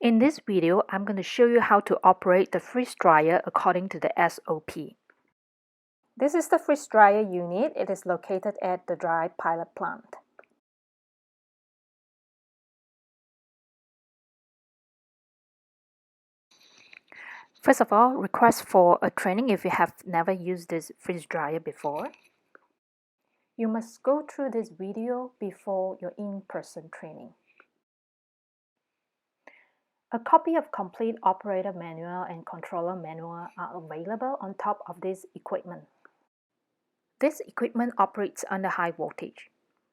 In this video, I'm going to show you how to operate the freeze dryer according to the SOP. This is the freeze dryer unit. It is located at the dry pilot plant. First of all, request for a training if you have never used this freeze dryer before. You must go through this video before your in-person training. A copy of complete operator manual and controller manual are available on top of this equipment. This equipment operates under high voltage.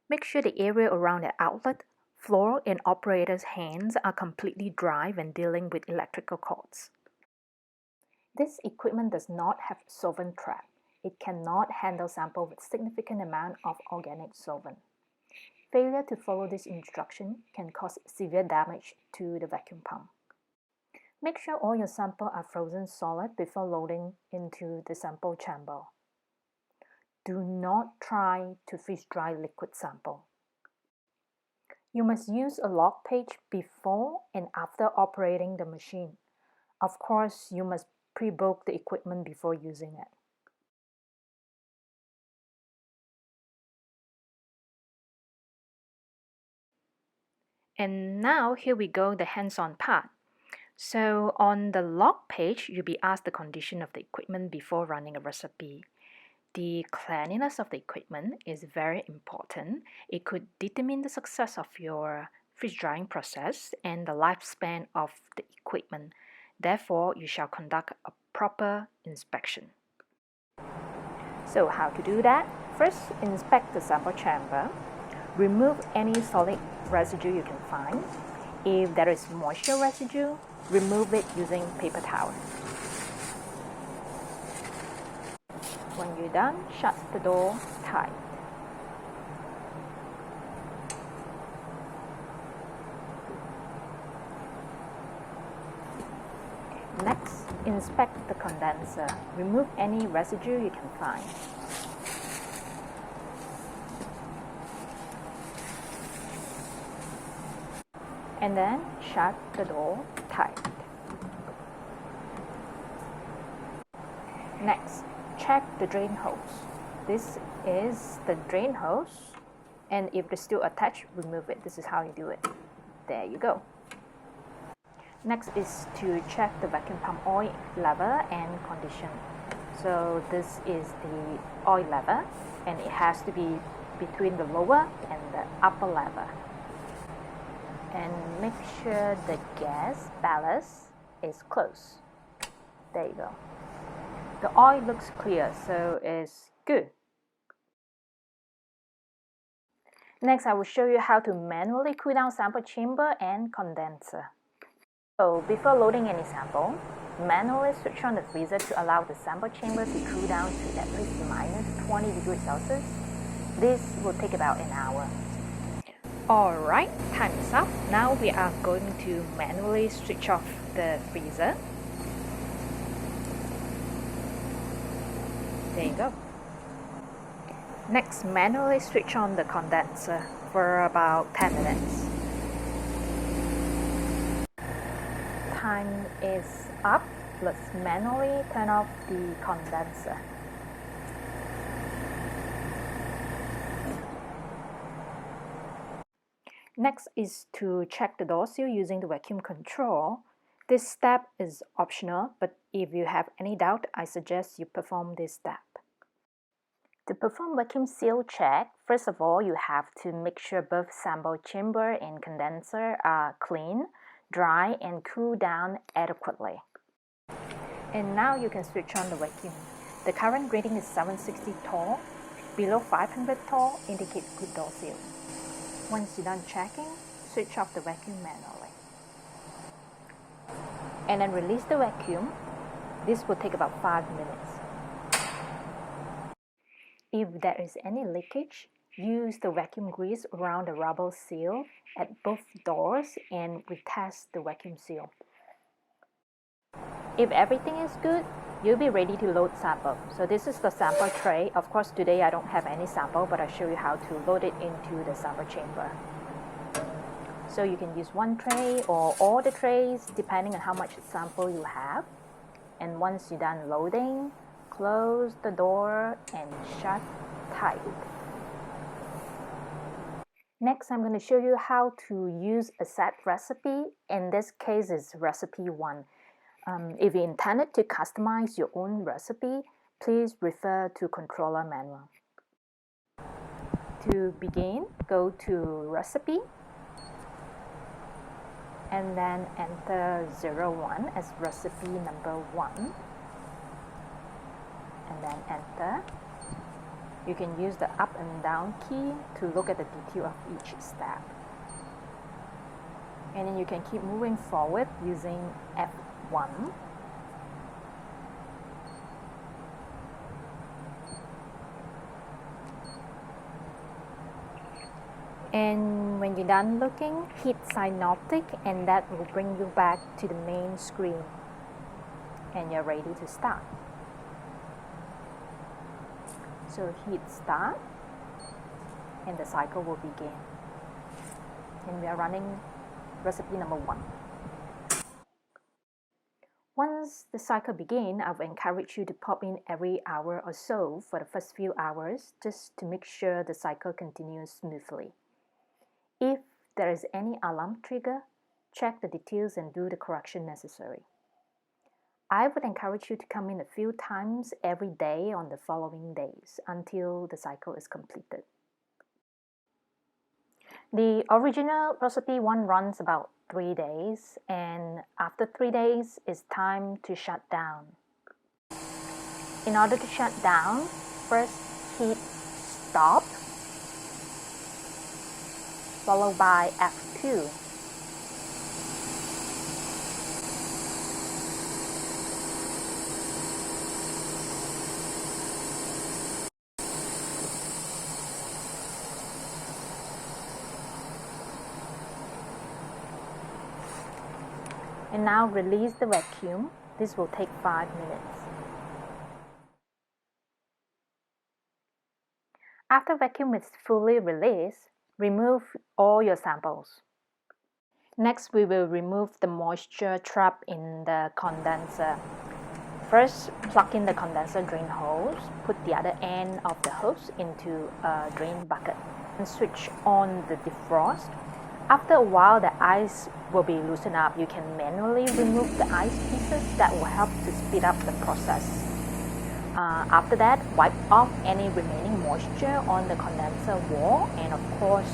Make sure the area around the outlet, floor, and operator's hands are completely dry when dealing with electrical cords. This equipment does not have solvent trap. It cannot handle samples with significant amount of organic solvent. Failure to follow this instruction can cause severe damage to the vacuum pump. Make sure all your samples are frozen solid before loading into the sample chamber. Do not try to freeze dry liquid sample. You must use a log page before and after operating the machine. Of course, you must pre-book the equipment before using it. And now here we go, the hands-on part. So on the log page, you'll be asked the condition of the equipment before running a recipe. The cleanliness of the equipment is very important. It could determine the success of your freeze drying process and the lifespan of the equipment. Therefore, you shall conduct a proper inspection. So how to do that? First, inspect the sample chamber. Remove any solid residue you can find. If there is moisture residue, remove it using paper towel. When you're done, shut the door tight. Next, inspect the condenser. Remove any residue you can find. And then shut the door tight. Next, check the drain hose. This is the drain hose, and if it's still attached, remove it. This is how you do it. There you go. Next is to check the vacuum pump oil level and condition. So this is the oil level, and it has to be between the lower and the upper level. And make sure the gas ballast is closed. There you go. The oil looks clear, so it's good. Next, I will show you how to manually cool down sample chamber and condenser. So before loading any sample, manually switch on the freezer to allow the sample chamber to cool down to at least -20 degrees Celsius. This will take about an hour. Alright, time is up. Now we are going to manually switch off the freezer. There you go. Next, manually switch on the condenser for about 10 minutes. Time is up. Let's manually turn off the condenser. Next is to check the door seal using the vacuum control. This step is optional, but if you have any doubt, I suggest you perform this step. To perform vacuum seal check, first of all, you have to make sure both sample chamber and condenser are clean, dry, and cool down adequately. And now you can switch on the vacuum. The current reading is 760 torr. Below 500 torr indicates good door seal. Once you're done checking, switch off the vacuum manually. And then release the vacuum. This will take about 5 minutes. If there is any leakage, use the vacuum grease around the rubber seal at both doors and retest the vacuum seal. If everything is good, you'll be ready to load sample. So this is the sample tray. Of course, today I don't have any sample, but I'll show you how to load it into the sample chamber. So you can use one tray or all the trays depending on how much sample you have. And once you're done loading, close the door and shut tight. Next, I'm going to show you how to use a set recipe. In this case, it's recipe 1. If you intended to customize your own recipe, please refer to controller manual. To begin, go to recipe and then enter 01 as recipe number 1 and then enter. You can use the up and down key to look at the detail of each step. And then you can keep moving forward using F1. And when you're done looking, hit synoptic and that will bring you back to the main screen. And you're ready to start. So hit start and the cycle will begin. And we are running recipe number 1. Once the cycle begins, I will encourage you to pop in every hour or so for the first few hours just to make sure the cycle continues smoothly. If there is any alarm trigger, check the details and do the correction necessary. I would encourage you to come in a few times every day on the following days until the cycle is completed. The original recipe 1 runs about 3 days, and after 3 days, it's time to shut down. In order to shut down, first hit stop, followed by F2. And now release the vacuum. This will take 5 minutes. After vacuum is fully released, remove all your samples. Next, we will remove the moisture trapped in the condenser. First, plug in the condenser drain hose. Put the other end of the hose into a drain bucket and switch on the defrost. After a while, the ice will be loosened up. You can manually remove the ice pieces. That will help to speed up the process. After that, wipe off any remaining moisture on the condenser wall and of course,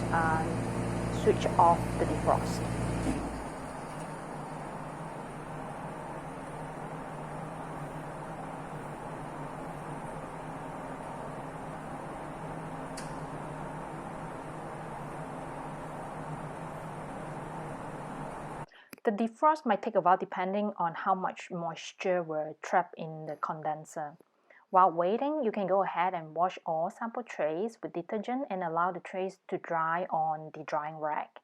switch off the defrost. The defrost might take a while depending on how much moisture were trapped in the condenser. While waiting, you can go ahead and wash all sample trays with detergent and allow the trays to dry on the drying rack.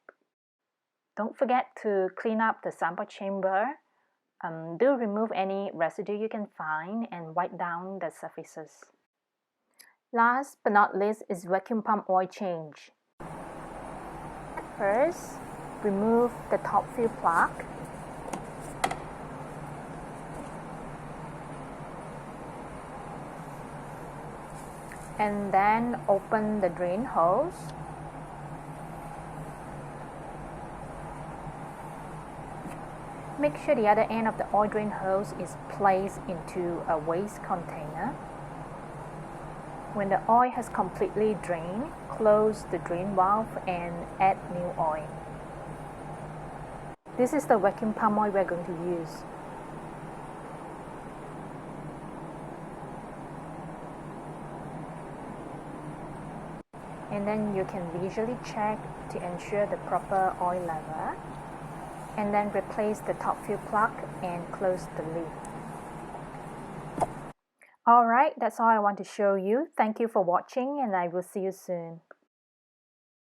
Don't forget to clean up the sample chamber. Do remove any residue you can find and wipe down the surfaces. Last but not least is vacuum pump oil change. First, remove the top fill plug. And then open the drain hose. Make sure the other end of the oil drain hose is placed into a waste container. When the oil has completely drained, close the drain valve and add new oil. This is the vacuum pump oil we're going to use. And then you can visually check to ensure the proper oil level. And then replace the top fill plug and close the lid. Alright, that's all I want to show you. Thank you for watching and I will see you soon.